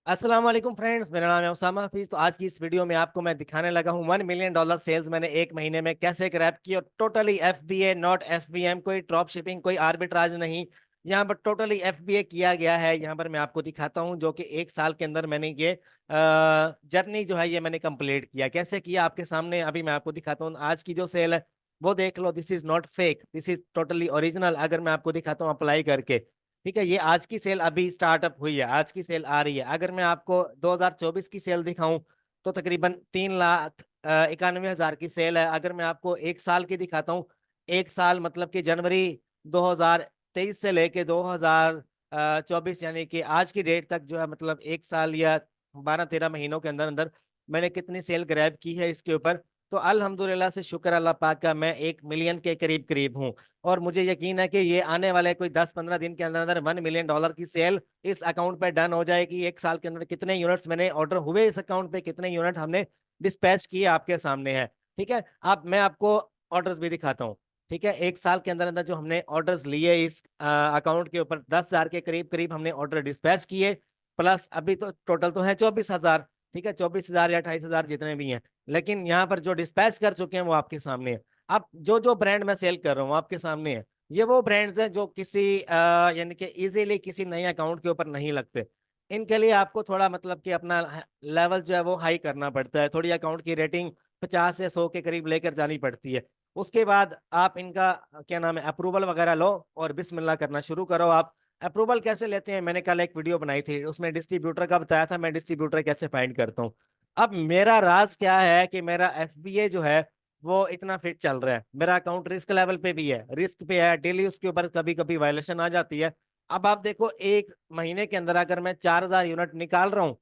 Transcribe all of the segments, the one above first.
अस्सलाम वालेकुम फ्रेंड्स, मेरा नाम है उसामा हफीज। तो आज की इस वीडियो में आपको मैं दिखाने लगा हूँ $1 मिलियन सेल्स मैंने एक महीने में कैसे क्रैप की। और टोटली एफबीए, नॉट एफबीएम, कोई ड्रॉप शिपिंग, कोई आर्बिट्राज नहीं। यहाँ पर टोटली एफबीए किया गया है। यहाँ पर मैं आपको दिखाता हूँ जो कि एक साल के अंदर मैंने ये जर्नी जो है ये मैंने कंप्लीट किया। कैसे किया आपके सामने अभी मैं आपको दिखाता हूँ। आज की जो सेल है वो देख लो, this is not fake, this is totally original. अगर मैं आपको दिखाता हूँ अप्लाई करके, ठीक है, ये आज की सेल अभी स्टार्टअप हुई है, आज की सेल आ रही है। अगर मैं आपको 2024 की सेल दिखाऊं तो तकरीबन 3,91,000 की सेल है। अगर मैं आपको एक साल की दिखाता हूँ, एक साल मतलब कि जनवरी 2023 से लेके 2024 यानी कि आज की डेट तक जो है, मतलब एक साल या 12-13 महीनों के अंदर अंदर मैंने कितनी सेल ग्रैब की है इसके ऊपर। तो अल्हम्दुलिल्लाह से शुक्र अल्लाह पाक का, मैं 1 मिलियन के करीब करीब हूँ। और मुझे यकीन है कि ये आने वाले कोई 10-15 दिन के अंदर अंदर $1 मिलियन की सेल इस अकाउंट पे डन हो जाएगी। एक साल के अंदर कितने यूनिट्स मैंने ऑर्डर हुए इस अकाउंट पे, कितने यूनिट हमने डिस्पैच किए, आपके सामने है। ठीक है, अब मैं आपको ऑर्डर्स भी दिखाता हूँ। ठीक है, एक साल के अंदर अंदर जो हमने ऑर्डर्स लिए इस अकाउंट के ऊपर, 10,000 के करीब करीब हमने ऑर्डर डिस्पैच किए। प्लस अभी तो टोटल तो है 24,000। ठीक है, 24,000 या 28,000 जितने भी हैं, लेकिन यहाँ पर जो डिस्पैच कर चुके हैं वो आपके सामने है। अब जो जो ब्रांड मैं सेल कर रहा हूँ आपके सामने है, ये वो ब्रांड्स हैं जो किसी यानी कि इजीली किसी नए अकाउंट के ऊपर नहीं लगते। इनके लिए आपको थोड़ा मतलब कि अपना लेवल जो है वो हाई करना पड़ता है। थोड़ी अकाउंट की रेटिंग 50 से 100 के करीब लेकर जानी पड़ती है। उसके बाद आप इनका क्या नाम है अप्रूवल वगैरह लो और बिस्मिल्लाह करना शुरू करो। आप अप्रूवल कैसे लेते हैं, मैंने कल एक वीडियो बनाई थी, उसमें डिस्ट्रीब्यूटर का बताया था, मैं डिस्ट्रीब्यूटर कैसे फाइंड करता हूँ। अब मेरा राज क्या है कि मेरा एफबीए जो है वो इतना फिट चल रहा है। मेरा अकाउंट रिस्क लेवल पे भी है, रिस्क पे है, डेली उसके ऊपर कभी कभी वायलेशन आ जाती है। अब आप देखो, एक महीने के अंदर अगर मैं 4,000 यूनिट निकाल रहा हूँ,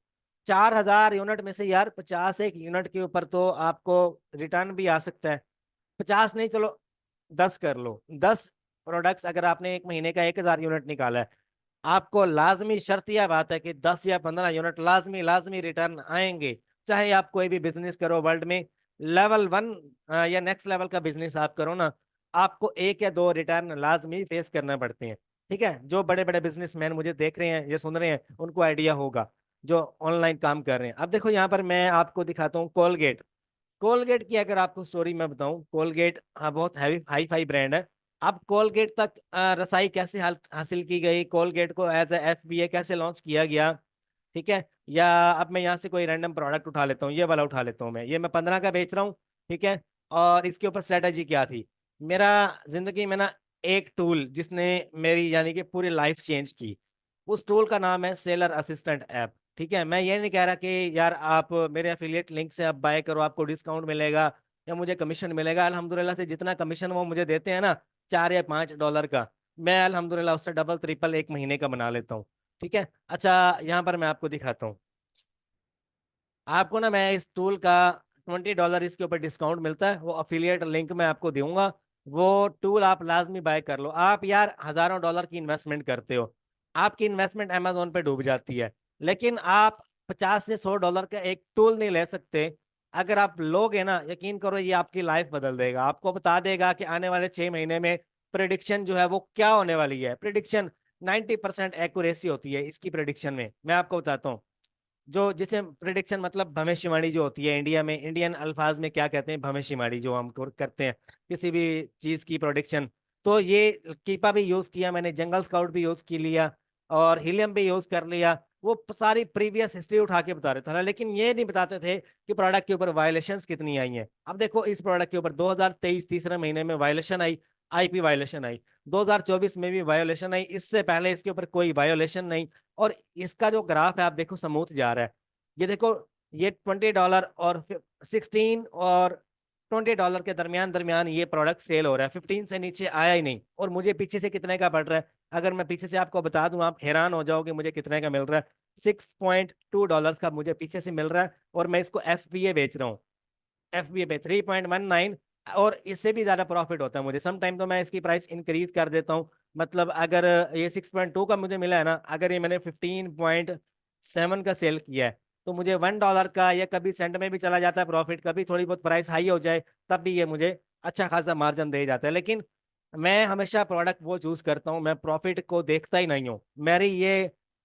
4,000 यूनिट में से यार 50 एक यूनिट के ऊपर तो आपको रिटर्न भी आ सकता है। 50 नहीं, चलो 10 कर लो। 10 प्रोडक्ट्स अगर आपने एक महीने का 1,000 यूनिट निकाला है, आपको लाजमी शर्त यह बात है कि 10 या 15 यूनिट लाजमी लाजमी रिटर्न आएंगे। चाहे आप कोई भी बिजनेस करो वर्ल्ड में, लेवल 1 या नेक्स्ट लेवल का बिजनेस आप करो ना, आपको एक या दो रिटर्न लाजमी फेस करना पड़ते हैं। ठीक है, जो बड़े बड़े बिजनेसमैन मुझे देख रहे हैं, ये सुन रहे हैं, उनको आइडिया होगा, जो ऑनलाइन काम कर रहे हैं। अब देखो यहाँ पर मैं आपको दिखाता हूँ कोलगेट। कोलगेट की अगर आपको स्टोरी मैं बताऊं, कोलगेट हाँ बहुत हैवी हाई फाई ब्रांड है। अब कोलगेट तक रसाई कैसे हासिल की गई, कोलगेट को एज ए एफबीए कैसे लॉन्च किया गया। ठीक है, या अब मैं यहाँ से कोई रैंडम प्रोडक्ट उठा लेता हूँ, ये वाला उठा लेता हूँ, मैं 15 का बेच रहा हूँ। ठीक है, और इसके ऊपर स्ट्रेटजी क्या थी। मेरा जिंदगी में ना एक टूल जिसने मेरी यानी कि पूरी लाइफ चेंज की, उस टूल का नाम है सेलर असिस्टेंट ऐप। ठीक है, मैं ये नहीं कह रहा कि यार आप मेरे एफिलिएट लिंक से आप बाय करो आपको डिस्काउंट मिलेगा या मुझे कमीशन मिलेगा। अल्हम्दुलिल्लाह से जितना कमीशन वो मुझे देते हैं ना, $4 या $5 का, मैं अल्हम्दुलिल्लाह उससे डबल ट्रिपल एक महीने का बना लेता हूँ। ठीक है, अच्छा यहाँ पर मैं आपको दिखाता हूँ। आपको ना मैं इस टूल का $20 इसके ऊपर डिस्काउंट मिलता है, वो अफिलिएट लिंक मैं आपको दूंगा। वो टूल आप लाजमी बाय कर लो। आप यार हजारों डॉलर की इन्वेस्टमेंट करते हो, आपकी इन्वेस्टमेंट अमेजोन पे डूब जाती है, लेकिन आप 50 से 100 डॉलर का एक टूल नहीं ले सकते। अगर आप लोगे ना, यकीन करो ये आपकी लाइफ बदल देगा। आपको बता देगा कि आने वाले 6 महीने में प्रिडिक्शन जो है वो क्या होने वाली है। प्रिडिक्शन 90% एक्यूरेसी होती है इसकी प्रिडिक्शन में, मैं आपको बताता हूँ। जो जिसे प्रिडिक्शन मतलब भविष्यवाणी जो होती है, इंडिया में इंडियन अल्फाज में क्या कहते हैं, भविष्यवाणी जो हम करते हैं किसी भी चीज की प्रोडिक्शन। तो ये कीपा भी यूज किया मैंने, जंगल स्काउट भी यूज की लिया, और हीलियम भी यूज कर लिया। वो सारी प्रीवियस हिस्ट्री उठा के बता रहे थे, लेकिन ये नहीं बताते थे कि प्रोडक्ट के ऊपर वायलेशंस कितनी आई हैं। अब देखो इस प्रोडक्ट के ऊपर 2023 तीसरे महीने में वायलेशन आई, आईपी वायलेशन आई। 2024 में भी वायोलेशन आई, इससे पहले इसके ऊपर कोई वायोलेशन नहीं। और इसका जो ग्राफ है आप देखो, स्मूथ जा रहा है। ये देखो, ये $20 और 16 और $20 के दरमियान दरमियान ये प्रोडक्ट सेल हो रहा है, 15 से नीचे आया ही नहीं। और मुझे पीछे से कितने का पड़ रहा है, अगर मैं पीछे से आपको बता दूं आप हैरान हो जाओगे मुझे कितने का मिल रहा है। $6.2 का मुझे पीछे से मिल रहा है, और मैं इसको एफबीए बेच रहा हूँ। एफबीए पे 3.19, और इससे भी ज्यादा प्रॉफिट होता है मुझे। सम टाइम तो मैं इसकी प्राइस इंक्रीज कर देता हूँ। मतलब अगर ये 6.2 का मुझे मिला है ना, अगर ये मैंने 15.7 का सेल किया है, तो मुझे $1 का या कभी सेंट में भी चला जाता है प्रॉफिट, कभी थोड़ी बहुत प्राइस हाई हो जाए तब भी ये मुझे अच्छा खासा मार्जिन दे जाता है। लेकिन मैं हमेशा प्रोडक्ट वो चूज करता हूँ, मैं प्रॉफिट को देखता ही नहीं हूँ। मेरी ये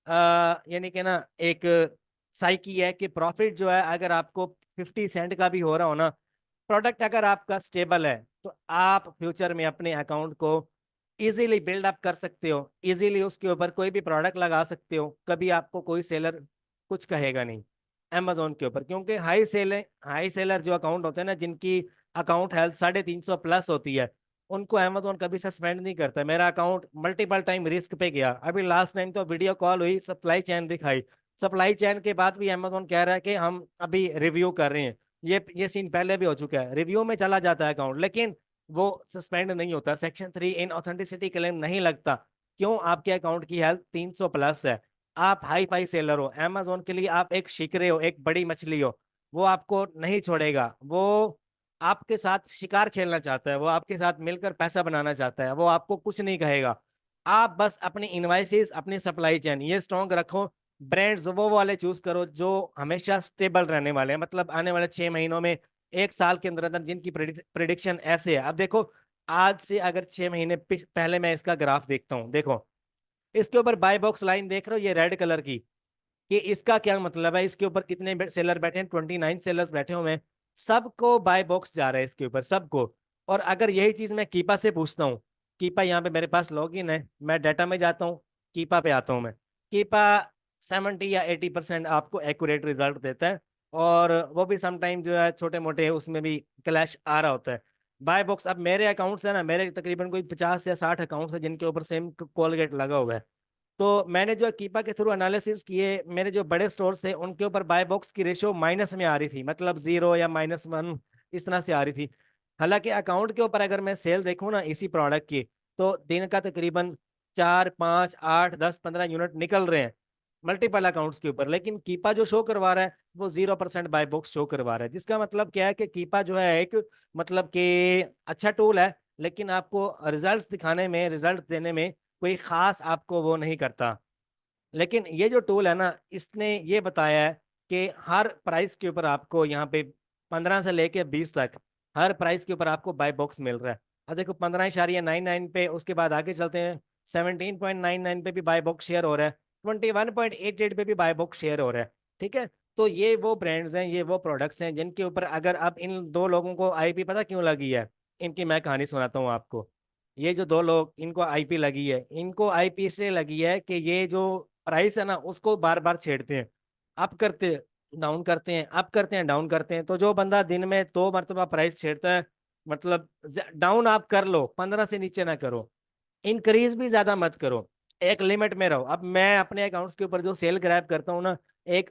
यानी कि ना एक साइकी है कि प्रॉफिट जो है अगर आपको 50 सेंट का भी हो रहा हो ना, प्रोडक्ट अगर आपका स्टेबल है तो आप फ्यूचर में अपने अकाउंट को इजीली बिल्ड अप कर सकते हो, इजीली उसके ऊपर कोई भी प्रोडक्ट लगा सकते हो, कभी आपको कोई सेलर कुछ कहेगा नहीं अमेजोन के ऊपर, क्योंकि हाई सेलर जो अकाउंट होते हैं ना, जिनकी अकाउंट हेल्थ 350 प्लस होती है, उनको अमेजोन कभी सस्पेंड नहीं करता। मेरा अकाउंट मल्टीपल टाइम रिस्क पे गया, अभी लास्ट टाइम तो वीडियो कॉल हुई, सप्लाई चेन दिखाई, सप्लाई चेन के बाद भी अमेजोन कह रहा है कि हम अभी रिव्यू कर रहे हैं। ये सीन पहले भी हो चुका है, रिव्यू में चला जाता है अकाउंट, लेकिन वो सस्पेंड नहीं होता, सेक्शन 3 इन ऑथेंटिसिटी क्लेम नहीं लगता। क्यों? आपके अकाउंट की हेल्थ 300 प्लस है, आप हाई फाई सेलर हो, अमेजोन के लिए आप एक शिकरे हो, एक बड़ी मछली हो, वो आपको नहीं छोड़ेगा। वो आपके साथ शिकार खेलना चाहता है, वो आपके साथ मिलकर पैसा बनाना चाहता है, वो आपको कुछ नहीं कहेगा। आप बस अपनी इनवाइसेस, अपनी सप्लाई चेन ये स्ट्रॉन्ग रखो, ब्रांड्स वो वाले चूज करो जो हमेशा स्टेबल रहने वाले हैं, मतलब आने वाले 6 महीनों में, एक साल के अंदर अंदर जिनकी प्रिडिक्शन ऐसे है। अब देखो, आज से अगर 6 महीने पहले मैं इसका ग्राफ देखता हूँ, देखो इसके ऊपर बाय बॉक्स लाइन देख रहे हो, ये रेड कलर की, कि इसका क्या मतलब है, इसके ऊपर कितने सेलर बैठे हैं, 29 सेलर्स बैठे हुए हैं, सबको बाय बॉक्स जा रहा है इसके ऊपर, सबको। और अगर यही चीज मैं कीपा से पूछता हूँ, कीपा यहाँ पे मेरे पास लॉगिन है, मैं डाटा में जाता हूँ, कीपा पे आता हूँ मैं, कीपा 70 या 80% आपको एक्यूरेट रिजल्ट देता है, और वो भी समटाइम जो है छोटे मोटे उसमें भी क्लैश आ रहा होता है। बाय बॉक्स, अब मेरे अकाउंट्स है ना, मेरे तकरीबन कोई 50 या 60 अकाउंट्स है जिनके ऊपर सेम कोलगेट लगा हुआ है। तो मैंने जो कीपा के थ्रू एनालिसिस किए, मेरे जो बड़े स्टोर थे उनके ऊपर बाय बॉक्स की रेशियो माइनस में आ रही थी, मतलब 0 या -1 इस तरह से आ रही थी। हालांकि अकाउंट के ऊपर अगर मैं सेल देखूं ना इसी प्रोडक्ट की, तो दिन का तकरीबन 4, 5, 8, 10, 15 यूनिट निकल रहे हैं मल्टीपल अकाउंट्स के ऊपर, लेकिन कीपा जो शो करवा रहा है वो 0% बाय बॉक्स शो करवा रहा है, जिसका मतलब क्या है कि कीपा जो है एक, मतलब कि अच्छा टूल है, लेकिन आपको रिजल्ट्स दिखाने में, रिजल्ट देने में कोई खास आपको वो नहीं करता। लेकिन ये जो टूल है ना, इसने ये बताया है कि हर प्राइस के ऊपर आपको यहाँ पे 15 से लेके 20 तक हर प्राइस के ऊपर आपको बाय बॉक्स मिल रहा है। अब देखो 15.99 पे, उसके बाद आगे चलते हैं, 17.99 पे भी बाय बॉक्स शेयर हो रहा है, 21.88 पे भी बाय बॉक्स शेयर हो रहा है। ठीक है, तो ये वो ब्रांड्स हैं, ये वो प्रोडक्ट्स हैं जिनके ऊपर अगर अब इन दो लोगों को आईपी पता क्यों लगी है, इनकी मैं कहानी सुनाता हूँ आपको। ये जो दो लोग इनको आईपी लगी है, इनको आईपी इसलिए लगी है कि ये जो प्राइस है ना उसको बार बार छेड़ते हैं, अप करते डाउन करते हैं, अप करते हैं डाउन करते हैं। तो जो बंदा दिन में 2 मरतबा प्राइस छेड़ता है, मतलब डाउन आप कर लो, 15 से नीचे ना करो, इंक्रीज भी ज्यादा मत करो, एक लिमिट में रहो। अब मैं अपने अकाउंट्स के ऊपर जो सेल ग्रैब करता हूँ ना, एक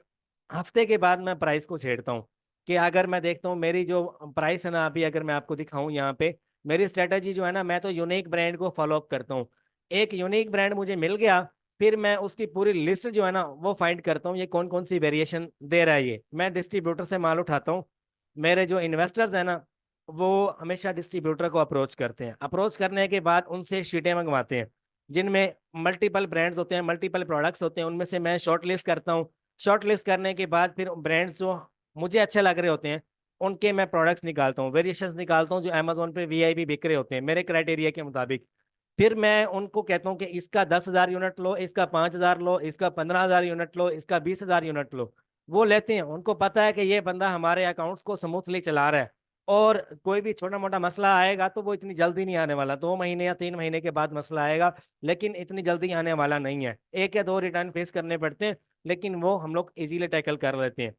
हफ्ते के बाद मैं प्राइस को छेड़ता हूँ, कि अगर मैं देखता हूँ मेरी जो प्राइस है ना, अभी अगर मैं आपको दिखाऊं यहाँ पे, मेरी स्ट्रेटेजी जो है ना, मैं तो यूनिक ब्रांड को फॉलो अप करता हूँ। एक यूनिक ब्रांड मुझे मिल गया, फिर मैं उसकी पूरी लिस्ट जो है ना वो फाइंड करता हूँ, ये कौन कौन सी वेरिएशन दे रहा है, ये मैं डिस्ट्रीब्यूटर से माल उठाता हूँ। मेरे जो इन्वेस्टर्स है ना, वो हमेशा डिस्ट्रीब्यूटर को अप्रोच करते हैं, अप्रोच करने के बाद उनसे शीटें मंगवाते हैं जिनमें मल्टीपल ब्रांड्स होते हैं, मल्टीपल प्रोडक्ट्स होते हैं, उनमें से मैं शॉर्ट लिस्ट करता हूँ। शॉर्ट लिस्ट करने के बाद फिर ब्रांड्स जो मुझे अच्छे लग रहे होते हैं, उनके मैं प्रोडक्ट्स निकालता हूँ, वेरिएशंस निकालता हूँ जो अमेजोन पे वीआईपी बिक रहे होते हैं मेरे क्राइटेरिया के मुताबिक। फिर मैं उनको कहता हूँ कि इसका 10,000 यूनिट लो, इसका 5,000 लो, इसका 15,000 यूनिट लो, इसका 20,000 यूनिट लो। वो लेते हैं, उनको पता है कि ये बंदा हमारे अकाउंट्स को स्मूथली चला रहा है, और कोई भी छोटा मोटा मसला आएगा तो वो इतनी जल्दी नहीं आने वाला, 2 महीने या 3 महीने के बाद मसला आएगा, लेकिन इतनी जल्दी आने वाला नहीं है। 1 या 2 रिटर्न फेस करने पड़ते हैं, लेकिन वो हम लोग इजीली टैकल कर लेते हैं।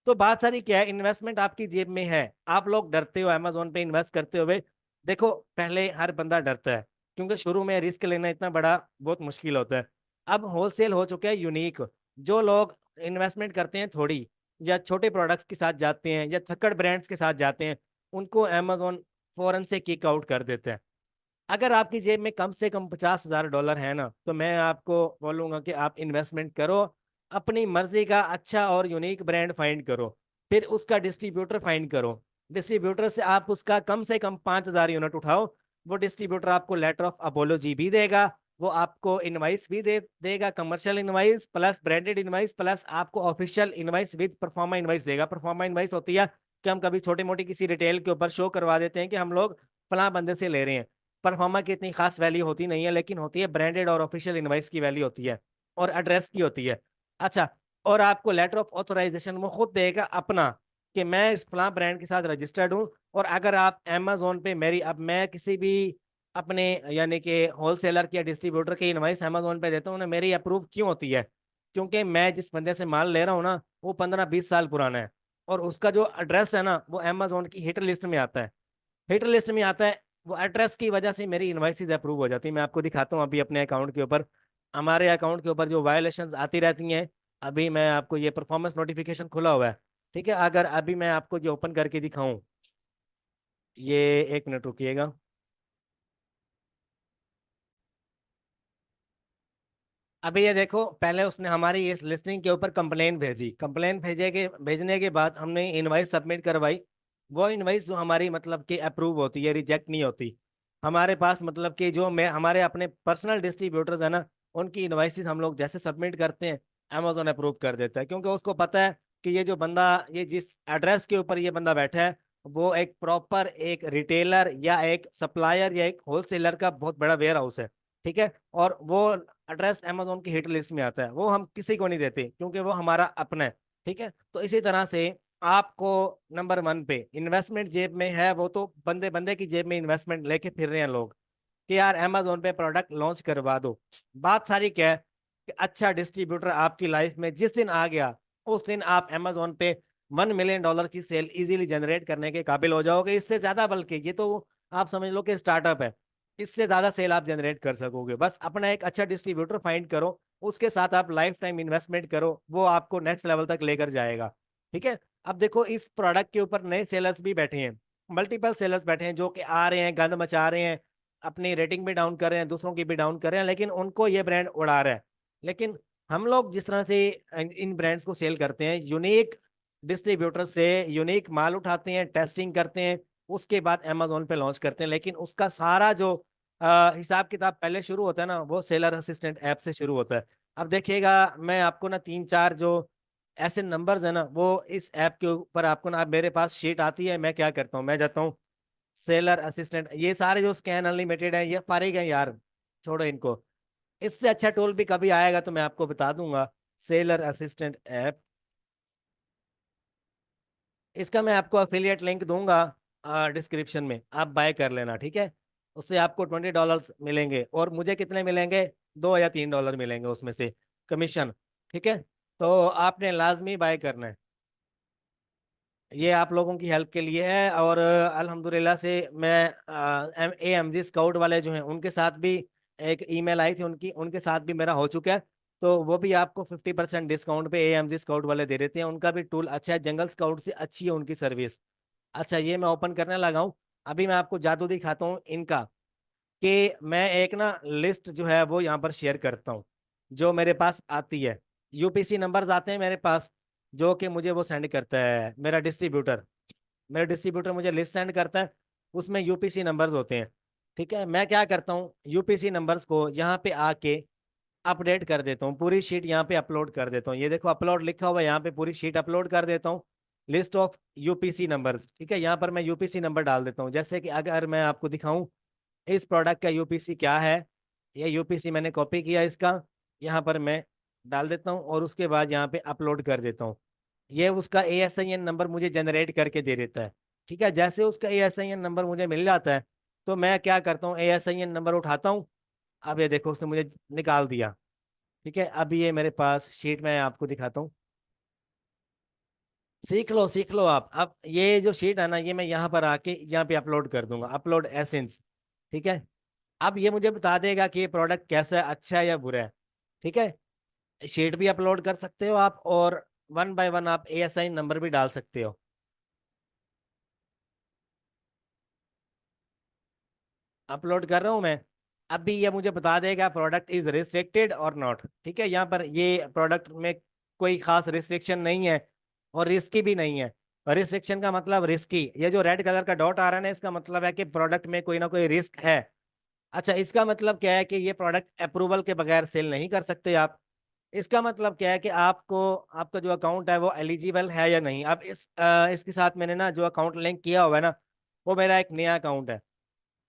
तो बात सारी क्या है, इन्वेस्टमेंट आपकी जेब में है, आप लोग डरते हो अमेजोन पे इन्वेस्ट करते हुए। देखो, पहले हर बंदा डरता है, क्योंकि शुरू में रिस्क लेना इतना बड़ा बहुत मुश्किल होता है। अब होलसेल हो चुका है यूनिक, जो लोग इन्वेस्टमेंट करते हैं थोड़ी, या छोटे प्रोडक्ट्स के साथ जाते हैं, या थक्कड़ ब्रांड्स के साथ जाते हैं, उनको अमेजोन फौरन से किक आउट कर देते हैं। अगर आपकी जेब में कम से कम $50,000 है ना, तो मैं आपको बोलूंगा कि आप इन्वेस्टमेंट करो, अपनी मर्जी का अच्छा और यूनिक ब्रांड फाइंड करो, फिर उसका डिस्ट्रीब्यूटर फाइंड करो, डिस्ट्रीब्यूटर से कम 5,000 यूनिट उठाओ। वो डिस्ट्रीब्यूटर आपको लेटर ऑफ अपोलॉजी भी देगा, वो आपको इनवाइस भी देगा, commercial invoice plus branded invoice plus आपको official invoice with proforma invoice देगा। परफॉर्मा इनवाइस होती है कि हम कभी छोटी मोटी किसी रिटेल के ऊपर शो करवा देते हैं कि हम लोग फलां बंदे से ले रहे हैं, परफॉर्मा की इतनी खास वैल्यू होती नहीं है, लेकिन होती है ब्रांडेड और ऑफिशियल इनवाइस की वैल्यू होती है, और एड्रेस की होती है। अच्छा, और आपको लेटर ऑफ ऑथराइजेशन वो खुद देगा अपना, कि मैं इस फलां ब्रांड के साथ रजिस्टर्ड हूँ। और अगर आप अमेजोन पे मेरी, अब मैं किसी भी अपने यानी कि होलसेलर या डिस्ट्रीब्यूटर की इनवाइस अमेजोन पे देता हूँ ना, मेरी अप्रूव क्यों होती है? क्योंकि मैं जिस बंदे से माल ले रहा हूँ ना, वो 15-20 साल पुराना है, और उसका जो एड्रेस है ना वो अमेजोन की हिट लिस्ट में आता है। हिट लिस्ट में आता है, वो एड्रेस की वजह से मेरी इनवाइसेज अप्रूव हो जाती है। मैं आपको दिखाता हूँ अभी अपने अकाउंट के ऊपर, हमारे अकाउंट के ऊपर जो वायलेशंस आती रहती हैं। अभी मैं आपको, ये परफॉर्मेंस नोटिफिकेशन खुला हुआ है, ठीक है? अगर अभी मैं आपको जो ओपन करके दिखाऊं, ये, एक मिनट रुकिएगा। अभी ये देखो, पहले उसने हमारी इस लिस्टिंग के ऊपर कंप्लेन भेजी, कंप्लेन भेजने के बाद हमने इनवाइस सबमिट करवाई। वो इनवाइस जो हमारी मतलब कि अप्रूव होती है, रिजेक्ट नहीं होती। हमारे पास मतलब कि जो मैं, हमारे अपने पर्सनल डिस्ट्रीब्यूटर्स है ना, उनकी इनवाइसेस हम लोग जैसे सबमिट करते हैं, अमेजोन अप्रूव कर देता है, क्योंकि उसको पता है कि ये जो बंदा, ये जिस एड्रेस के ऊपर ये बंदा बैठा है, वो एक प्रॉपर एक रिटेलर या एक सप्लायर या एक होलसेलर का बहुत बड़ा वेयर हाउस है, ठीक है? और वो एड्रेस अमेजोन की हिट लिस्ट में आता है, वो हम किसी को नहीं देते, क्योंकि वो हमारा अपना है, ठीक है? तो इसी तरह से आपको नंबर 1 पे इन्वेस्टमेंट जेब में है, वो तो बंदे बंदे की जेब में इन्वेस्टमेंट लेके फिर रहे हैं लोग, कि यार अमेजोन पे प्रोडक्ट लॉन्च करवा दो। बात सारी क्या है, कि अच्छा डिस्ट्रीब्यूटर आपकी लाइफ में जिस दिन आ गया, उस दिन आप अमेजोन पे $1 मिलियन की सेल इजीली जनरेट करने के काबिल हो जाओगे, इससे ज्यादा, बल्कि ये तो आप समझ लो कि स्टार्टअप है, इससे ज्यादा सेल आप जनरेट कर सकोगे। बस अपना एक अच्छा डिस्ट्रीब्यूटर फाइंड करो, उसके साथ आप लाइफ टाइम इन्वेस्टमेंट करो, वो आपको नेक्स्ट लेवल तक लेकर जाएगा, ठीक है? अब देखो, इस प्रोडक्ट के ऊपर नए सेलर्स भी बैठे हैं, मल्टीपल सेलर्स बैठे हैं, जो कि आ रहे हैं, गंद मचा रहे हैं, अपनी रेटिंग भी डाउन कर रहे हैं, दूसरों की भी डाउन कर रहे हैं, लेकिन उनको ये ब्रांड उड़ा रहा है। लेकिन हम लोग जिस तरह से इन ब्रांड्स को सेल करते हैं, यूनिक डिस्ट्रीब्यूटर से यूनिक माल उठाते हैं, टेस्टिंग करते हैं, उसके बाद अमेजोन पे लॉन्च करते हैं, लेकिन उसका सारा जो हिसाब किताब पहले शुरू होता है ना, वो सेलर असिस्टेंट ऐप से शुरू होता है। अब देखिएगा, मैं आपको ना 3-4 जो ऐसे नंबर्स है ना, वो इस ऐप के ऊपर आपको ना, मेरे पास शीट आती है, मैं क्या करता हूँ, मैं जाता हूँ सेलर असिस्टेंट, ये सारे जो स्कैन अनलिमिटेड है, ये फारिग है यार, छोड़ो इनको। इससे अच्छा टूल भी कभी आएगा तो मैं आपको बता दूंगा, सेलर असिस्टेंट ऐप। इसका मैं आपको अफिलिएट लिंक दूंगा डिस्क्रिप्शन में, आप बाय कर लेना, ठीक है? उससे आपको $20 मिलेंगे, और मुझे कितने मिलेंगे? $2 या $3 मिलेंगे उसमें से कमीशन, ठीक है? तो आपने लाजमी बाय करना है। ये आप लोगों की हेल्प के लिए है। और अल्हम्दुलिल्लाह से मैं AMG स्काउट वाले जो हैं उनके साथ भी, एक ईमेल आई थी उनकी, उनके साथ भी मेरा हो चुका है। तो वो भी आपको 50% डिस्काउंट पे AMG स्काउट वाले दे देते हैं, उनका भी टूल अच्छा है, जंगल स्काउट से अच्छी है उनकी सर्विस। अच्छा, ये मैं ओपन करने लगा हूँ। अभी मैं आपको जादू दिखाता हूँ इनका, कि मैं एक ना लिस्ट जो है वो यहाँ पर शेयर करता हूँ, जो मेरे पास आती है, UPC नंबर्स आते हैं मेरे पास, जो कि मुझे वो सेंड करता है मेरा डिस्ट्रीब्यूटर मुझे लिस्ट सेंड करता है, उसमें UPC नंबर्स होते हैं, ठीक है? मैं क्या करता हूँ, UPC नंबर्स को यहाँ पे आके अपडेट कर देता हूँ, पूरी शीट यहाँ पे अपलोड कर देता हूँ। ये देखो अपलोड लिखा हुआ है, यहाँ पे पूरी शीट अपलोड कर देता हूँ, लिस्ट ऑफ UPC नंबर्स, ठीक है? यहाँ पर मैं UPC नंबर डाल देता हूँ, जैसे कि अगर मैं आपको दिखाऊं इस प्रोडक्ट का UPC क्या है, ये UPC मैंने कॉपी किया इसका, यहाँ पर मैं डाल देता हूँ, और उसके बाद यहाँ पे अपलोड कर देता हूँ। ये उसका ASIN नंबर मुझे जनरेट करके दे देता है, ठीक है? जैसे उसका ASIN नंबर मुझे मिल जाता है, तो मैं क्या करता हूँ, ASIN नंबर उठाता हूँ। अब ये देखो, उसने मुझे निकाल दिया, ठीक है? अभी ये मेरे पास शीट में आपको दिखाता हूँ, सीख लो सीख लो आप। अब ये जो शीट है ना, ये मैं यहाँ पर आके यहाँ पे अपलोड कर दूंगा, अपलोड एसेंस, ठीक है? अब ये मुझे बता देगा कि ये प्रोडक्ट कैसा है, अच्छा है या बुरा है, ठीक है? शीट भी अपलोड कर सकते हो आप, और 1 बाय 1 आप ASIN नंबर भी डाल सकते हो। अपलोड कर रहा हूँ मैं। अभी ये मुझे बता देगा प्रोडक्ट इज रिस्ट्रिक्टेड और नॉट, ठीक है? यहाँ पर ये प्रोडक्ट में कोई खास रिस्ट्रिक्शन नहीं है, और रिस्की भी नहीं है। रिस्ट्रिक्शन का मतलब रिस्की, ये जो रेड कलर का डॉट आ रहा है ना, इसका मतलब है कि प्रोडक्ट में कोई ना कोई रिस्क है। अच्छा, इसका मतलब क्या है, कि ये प्रोडक्ट अप्रूवल के बगैर सेल नहीं कर सकते आप। इसका मतलब क्या है, कि आपको, आपका जो अकाउंट है वो एलिजिबल है या नहीं। अब इसके साथ मैंने ना जो अकाउंट लिंक किया हुआ है ना, वो मेरा एक नया अकाउंट है।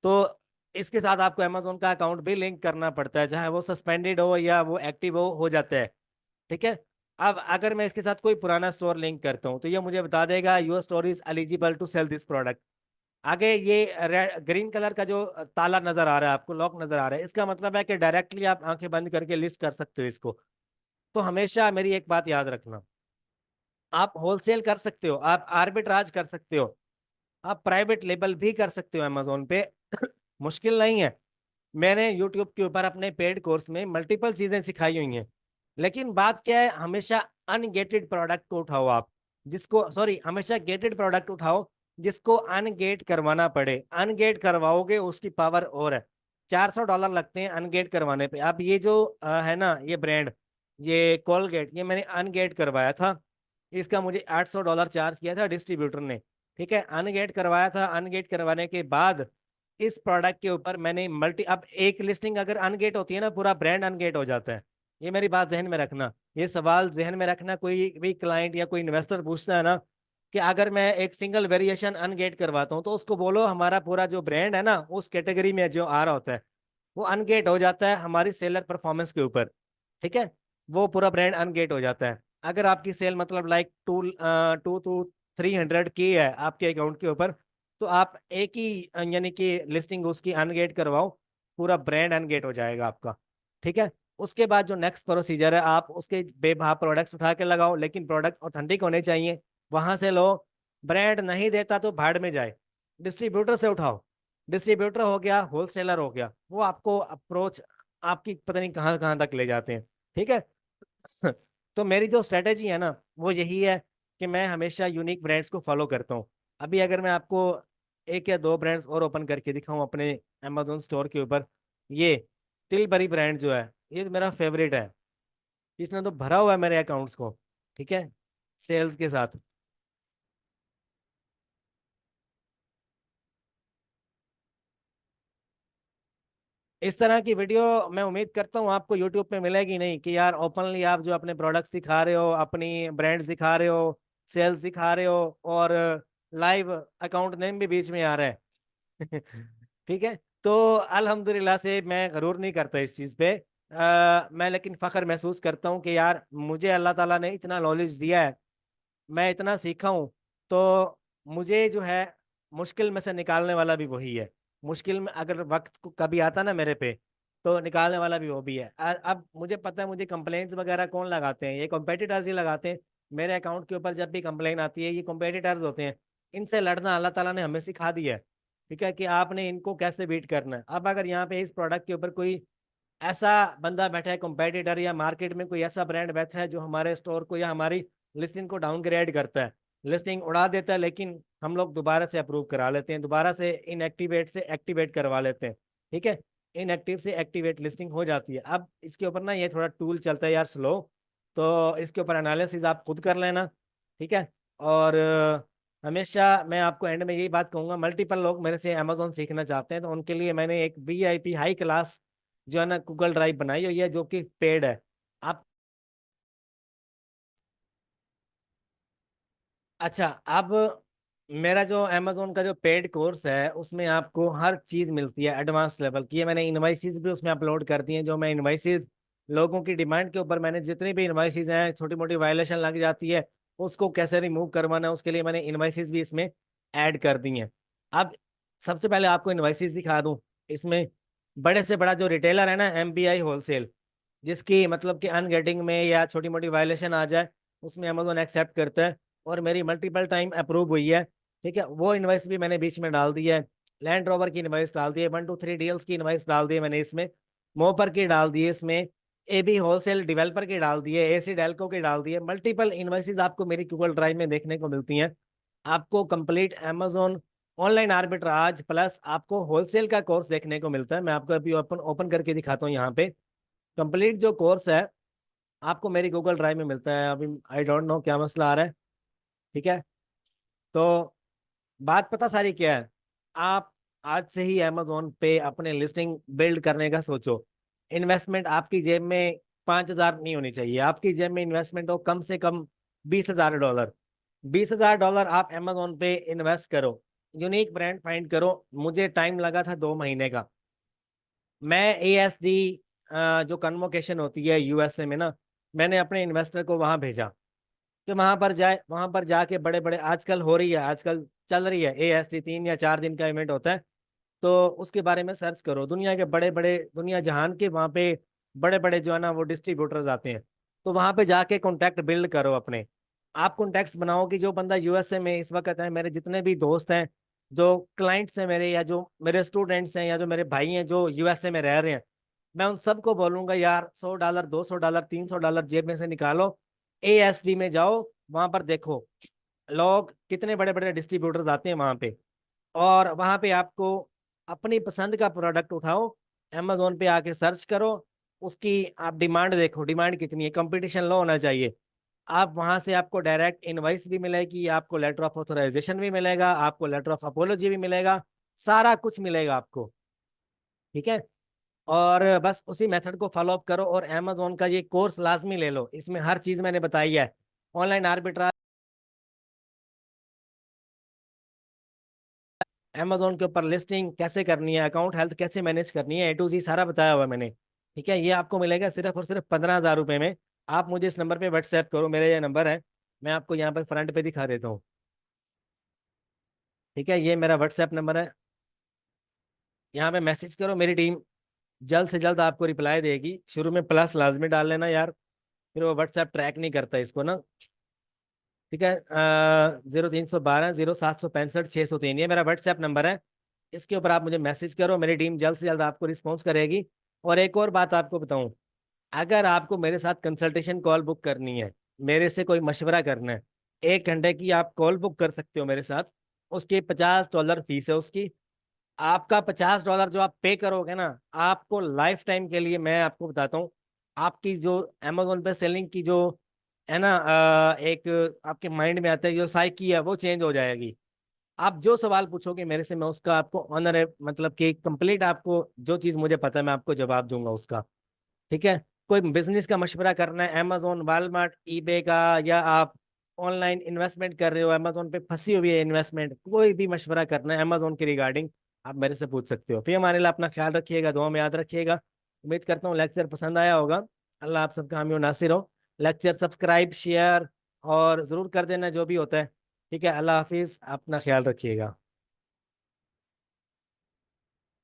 तो इसके साथ आपको अमेजोन का अकाउंट भी लिंक करना पड़ता है, चाहे वो सस्पेंडेड हो या वो एक्टिव हो जाता है, ठीक है? अब अगर मैं इसके साथ कोई पुराना स्टोर लिंक करता हूँ तो ये मुझे बता देगा your store is eligible to sell this product. आगे ये ग्रीन कलर का जो ताला नजर आ रहा है आपको, लॉक नजर आ रहा है, इसका मतलब है कि डायरेक्टली आप आंखें बंद करके लिस्ट कर सकते हो इसको। तो हमेशा मेरी एक बात याद रखना, आप होलसेल कर सकते हो, आप आर्बिट्राज कर सकते हो, आप प्राइवेट लेबल भी कर सकते हो अमेजोन पे। मुश्किल नहीं है। मैंने यूट्यूब के ऊपर अपने पेड कोर्स में मल्टीपल चीजें सिखाई हुई हैं। लेकिन बात क्या है, हमेशा अनगेटेड प्रोडक्ट को उठाओ आप, जिसको सॉरी हमेशा गेटेड प्रोडक्ट उठाओ जिसको अनगेट करवाना पड़े। अनगेट करवाओगे उसकी पावर और है। $400 लगते हैं अनगेट करवाने पे। अब ये जो है ना ये ब्रांड, ये कोलगेट, ये मैंने अनगेट करवाया था। इसका मुझे $800 चार्ज किया था डिस्ट्रीब्यूटर ने। ठीक है, अनगेट करवाया था। अनगेट करवाने के बाद इस प्रोडक्ट के ऊपर मैंने मल्टी, अब एक लिस्टिंग अगर अनगेट होती है ना, पूरा ब्रांड अनगेट हो जाता है। ये मेरी बात जहन में रखना, ये सवाल जहन में रखना। कोई भी क्लाइंट या कोई इन्वेस्टर पूछता है ना कि अगर मैं एक सिंगल वेरिएशन अनगेट करवाता हूँ, तो उसको बोलो हमारा पूरा जो ब्रांड है ना उस कैटेगरी में जो आ रहा होता है वो अनगेट हो जाता है हमारी सेलर परफॉर्मेंस के ऊपर। ठीक है, वो पूरा ब्रांड अनगेट हो जाता है। अगर आपकी सेल मतलब लाइक 2 to 300 की है आपके अकाउंट के ऊपर, तो आप एक ही यानी कि लिस्टिंग उसकी अनगेट करवाओ, पूरा ब्रांड अनगेट हो जाएगा आपका। ठीक है, उसके बाद जो नेक्स्ट प्रोसीजर है, आप उसके बेवहा प्रोडक्ट्स उठा के लगाओ, लेकिन प्रोडक्ट ऑथेंटिक होने चाहिए, वहां से लो। ब्रांड नहीं देता तो भाड़ में जाए, डिस्ट्रीब्यूटर से उठाओ। डिस्ट्रीब्यूटर हो गया, होलसेलर हो गया, वो आपको अप्रोच आपकी पता नहीं कहाँ कहाँ तक ले जाते हैं। ठीक है। तो मेरी जो स्ट्रेटेजी है ना वो यही है कि मैं हमेशा यूनिक ब्रांड्स को फॉलो करता हूँ। अभी अगर मैं आपको एक या दो ब्रांड्स और ओपन करके दिखाऊं अपने अमेजोन स्टोर के ऊपर, ये तिलबरी ब्रांड जो है ये तो मेरा फेवरेट है। इसने तो भरा हुआ है मेरे अकाउंट्स को। ठीक है, सेल्स के साथ। इस तरह की वीडियो मैं उम्मीद करता हूँ आपको यूट्यूब पे मिलेगी नहीं, कि यार ओपनली आप जो अपने प्रोडक्ट्स दिखा रहे हो, अपनी ब्रांड्स दिखा रहे हो, सेल्स दिखा रहे हो, और लाइव अकाउंट नेम भी बीच में आ रहा है। ठीक है। तो अल्हम्दुलिल्लाह से मैं गरूर नहीं करता इस चीज़ पे। मैं लेकिन फख्र महसूस करता हूँ कि यार मुझे अल्लाह ताला ने इतना नॉलेज दिया है, मैं इतना सीखा हूँ। तो मुझे जो है मुश्किल में से निकालने वाला भी वही है। मुश्किल में अगर वक्त को कभी आता ना मेरे पे, तो निकालने वाला भी वो भी है। अब मुझे पता है मुझे कंप्लेंट्स वगैरह कौन लगाते हैं, ये कॉम्पिटिटर्स ही लगाते हैं। मेरे अकाउंट के ऊपर जब भी कंप्लेन आती है, ये कॉम्पिटिटर्स होते हैं। इनसे लड़ना अल्लाह ताला ने हमें सिखा दिया है। ठीक है, कि आपने इनको कैसे बीट करना है। अब अगर यहाँ पे इस प्रोडक्ट के ऊपर कोई ऐसा बंदा बैठा है कंपेटिटर, या मार्केट में कोई ऐसा ब्रांड बैठा है जो हमारे स्टोर को या हमारी लिस्टिंग को डाउनग्रेड करता है, लिस्टिंग उड़ा देता है, लेकिन हम लोग दोबारा से अप्रूव करा लेते हैं, दोबारा से इनएक्टिवेट से एक्टिवेट करवा लेते हैं। ठीक है, इनएक्टिव से एक्टिवेट लिस्टिंग हो जाती है। अब इसके ऊपर ना ये थोड़ा टूल चलता है यार स्लो, तो इसके ऊपर एनालिसिस आप खुद कर लेना। ठीक है। और हमेशा मैं आपको एंड में यही बात कहूंगा, मल्टीपल लोग मेरे से अमेजोन सीखना चाहते हैं, तो उनके लिए मैंने एक VIP हाई क्लास जो है ना गूगल ड्राइव बनाई हुई है, जो कि पेड है। आप अच्छा, अब मेरा जो अमेजोन का जो पेड कोर्स है उसमें आपको हर चीज मिलती है एडवांस लेवल की। मैंने इनवाइसेस भी उसमें अपलोड कर दी हैं, जो मैं इनवाइसेस लोगों की डिमांड के ऊपर, मैंने जितनी भी इनवाइसेस हैं, छोटी मोटी वायलेशन लग जाती है उसको कैसे रिमूव करवाना है, उसके लिए मैंने इनवाइसेस भी इसमें ऐड कर दी हैं। अब सबसे पहले आपको इनवाइसेस दिखा दूं। इसमें बड़े से बड़ा जो रिटेलर है ना, MBI होलसेल, जिसकी मतलब कि अनगेटिंग में या छोटी मोटी वायलेशन आ जाए उसमें अमेजोन एक्सेप्ट करता है, और मेरी मल्टीपल टाइम अप्रूव हुई है। ठीक है, वो इनवाइस भी मैंने बीच में डाल दी है। लैंड रोवर की इनवाइस डाल दी है, 1 to 3 डील्स की इनवाइस डाल दी है मैंने इसमें। मोपर की डाल दी है इसमें। AB होलसेल डेवलपर की डाल दी है, AC डेल्को की डाल दी है। मल्टीपल इनवाइसेस आपको मेरी गूगल ड्राइव में देखने को मिलती हैं। आपको complete Amazon online arbitrage plus आपको होलसेल का कोर्स देखने को मिलता है। मैं आपको अभी ओपन ओपन करके दिखाता हूँ यहाँ पे। कंप्लीट जो कोर्स है आपको मेरी गूगल ड्राइव में मिलता है। अभी आई डोंट नो क्या मसला आ रहा है। ठीक है। तो बात पता सारी क्या है, आप आज से ही अमेजोन पे अपने लिस्टिंग बिल्ड करने का सोचो। इन्वेस्टमेंट आपकी जेब में 5,000 नहीं होनी चाहिए, आपकी जेब में इन्वेस्टमेंट हो कम से कम $20,000। $20,000 आप अमेजोन पे इन्वेस्ट करो, यूनिक ब्रांड फाइंड करो। मुझे टाइम लगा था 2 महीने का। मैं ASD जो कन्वोकेशन होती है USA में ना, मैंने अपने इन्वेस्टर को वहां भेजा कि वहां पर जाए, वहां पर जाके बड़े बड़े, आजकल हो रही है, आजकल चल रही है AST, 3 या 4 दिन का इवेंट होता है, तो उसके बारे में सर्च करो। दुनिया के बड़े बड़े, दुनिया जहान के वहाँ पे बड़े बड़े जो है ना वो डिस्ट्रीब्यूटर्स आते हैं। तो वहाँ पे जाके कॉन्टैक्ट बिल्ड करो अपने। आप कॉन्टैक्ट्स बनाओ कि जो बंदा USA में इस वक्त है, मेरे जितने भी दोस्त हैं, जो क्लाइंट्स हैं मेरे, या जो मेरे स्टूडेंट्स हैं, या जो मेरे भाई हैं जो USA में रह रहे हैं, मैं उन सबको बोलूंगा यार $100, $200, $300 जेब में से निकालो, ASD में जाओ, वहां पर देखो लोग कितने बड़े बड़े डिस्ट्रीब्यूटर्स आते हैं वहां पे, और वहां पे आपको अपनी पसंद का प्रोडक्ट उठाओ, Amazon पे आके सर्च करो, उसकी आप डिमांड देखो, डिमांड कितनी है, कंपटीशन लो होना चाहिए। आप वहां से आपको डायरेक्ट इनवाइस भी मिलेगी, आपको लेटर ऑफ ऑथराइजेशन भी मिलेगा, आपको लेटर ऑफ अपोलॉजी भी मिलेगा, सारा कुछ मिलेगा आपको। ठीक है। और बस उसी मेथड को फॉलो अप करो, और Amazon का ये कोर्स लाजमी ले लो, इसमें हर चीज मैंने बताई है। ऑनलाइन आर्बिट्राज, Amazon के ऊपर लिस्टिंग कैसे करनी है, अकाउंट हेल्थ कैसे मैनेज करनी है, A to Z सारा बताया हुआ है मैंने। ठीक है, ये आपको मिलेगा सिर्फ और सिर्फ 15,000 रुपये में। आप मुझे इस नंबर पे व्हाट्सएप करो, मेरे ये नंबर है, मैं आपको यहाँ पर फ्रंट पे दिखा देता हूँ। ठीक है, ये मेरा व्हाट्सएप नंबर है, यहाँ पे मैसेज करो, मेरी टीम जल्द से जल्द आपको रिप्लाई देगी। शुरू में प्लस लाजमी डाल लेना यार, फिर वो व्हाट्सएप ट्रैक नहीं करता इसको ना। ठीक है, 0312 0765 603, ये मेरा व्हाट्सएप नंबर है। इसके ऊपर आप मुझे मैसेज करो, मेरी टीम जल्द से जल्द आपको रिस्पॉन्स करेगी। और एक और बात आपको बताऊं, अगर आपको मेरे साथ कंसल्टेशन कॉल बुक करनी है, मेरे से कोई मशवरा करना है, 1 घंटे की आप कॉल बुक कर सकते हो मेरे साथ। उसकी $50 फीस है उसकी। आपका $50 जो आप पे करोगे ना, आपको लाइफ टाइम के लिए, मैं आपको बताता हूँ, आपकी जो Amazon पे सेलिंग की जो है ना, एक आपके माइंड में आता है जो साइकी है, वो चेंज हो जाएगी। आप जो सवाल पूछोगे मेरे से, मैं उसका आपको ऑनर है, मतलब कि कंप्लीट आपको जो चीज़ मुझे पता है मैं आपको जवाब दूंगा उसका। ठीक है। कोई बिजनेस का मशवरा करना है, Amazon, Walmart, eBay का, या आप ऑनलाइन इन्वेस्टमेंट कर रहे हो, Amazon पे फंसी हुई है इन्वेस्टमेंट, कोई भी मशवरा करना है Amazon के रिगार्डिंग, आप मेरे से पूछ सकते हो। फिर हमारे लिए अपना ख्याल रखिएगा, दुआ में याद रखिएगा। उम्मीद करता हूँ लेक्चर पसंद आया होगा। अल्लाह आप सबका हामी और नासिर हो। लेक्चर सब्सक्राइब, शेयर और ज़रूर कर देना जो भी होता है। ठीक है, अल्लाह हाफिज़, अपना ख्याल रखिएगा।